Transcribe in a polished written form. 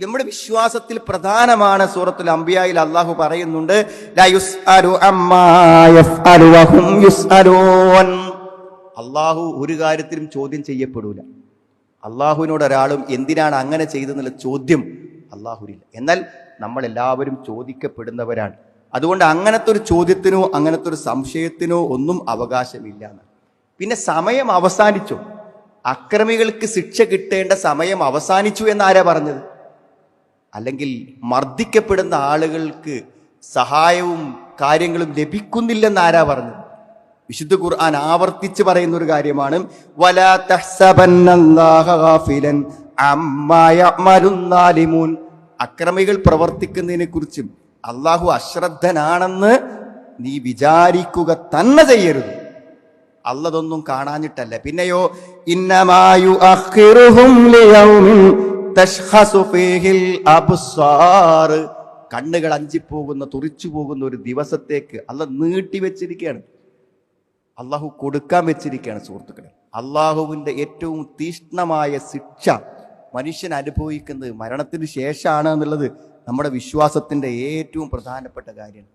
നമ്മുടെ വിശ്വാസത്തിൽ പ്രധാനമാണ്. സൂറത്തുൽ അംബിയായിൽ അള്ളാഹു പറയുന്നുണ്ട്, ലാ യുസ്അലു അമ്മാ യഫ്അലു വഹും യുസ്അലൂൻ. അള്ളാഹു ഒരു കാര്യത്തിലും ചോദ്യം ചെയ്യപ്പെടൂല. അള്ളാഹുവിനോട് ഒരാളും എന്തിനാണ് അങ്ങനെ ചെയ്തെന്നുള്ള ചോദ്യം അള്ളാഹുവിനില്ല. എന്നാൽ നമ്മളെല്ലാവരും ചോദിക്കപ്പെടുന്നവരാണ്. അതുകൊണ്ട് അങ്ങനത്തെ ഒരു ചോദ്യത്തിനോ അങ്ങനത്തെ ഒരു സംശയത്തിനോ ഒന്നും അവകാശമില്ല. പിന്നെ സമയം അവസാനിച്ചു, അക്രമികൾക്ക് ശിക്ഷ കിട്ടേണ്ട സമയം അവസാനിച്ചു എന്നാരാ പറഞ്ഞത്? അല്ലെങ്കിൽ മർദ്ദിക്കപ്പെടുന്ന ആളുകൾക്ക് സഹായവും കാര്യങ്ങളും ലഭിക്കുന്നില്ലെന്നാരാ പറഞ്ഞത്? വിശുദ്ധ ഖുർആൻ ആവർത്തിച്ച് പറയുന്ന ഒരു കാര്യമാണ്, വലാ തഹ്സബന്നല്ലാഹ ഗാഫിലൻ അമ്മാ യഅമലുൻ നാലിമൂൻ. അക്രമികൾ പ്രവർത്തിക്കുന്നതിനെ കുറിച്ചും അള്ളാഹു അശ്രദ്ധനാണെന്ന് നീ വിചാരിക്കുക തന്നെ ചെയ്യരുത്. അള്ളതൊന്നും കാണാഞ്ഞിട്ടല്ല. പിന്നെയോ, ഇന്നമാ യുഅഖിറുഹും ലിയൗമിൻ തശ്ഖസു ഫീഹിൽ അബ്സാർ. കണ്ണുകൾ അഞ്ചിപ്പോകുന്ന, തുറിച്ചു പോകുന്ന ഒരു ദിവസത്തേക്ക് അള്ളാഹ് നീട്ടി വെച്ചിരിക്കുകയാണ്. അള്ളാഹു കൊടുക്കാൻ വെച്ചിരിക്കുകയാണ്. സുഹൃത്തുക്കളെ, അള്ളാഹുവിൻ്റെ ഏറ്റവും തീഷ്ണമായ ശിക്ഷ മനുഷ്യൻ അനുഭവിക്കുന്നത് മരണത്തിന് ശേഷമാണ് എന്നുള്ളത് നമ്മുടെ വിശ്വാസത്തിൻ്റെ ഏറ്റവും പ്രധാനപ്പെട്ട കാര്യമാണ്.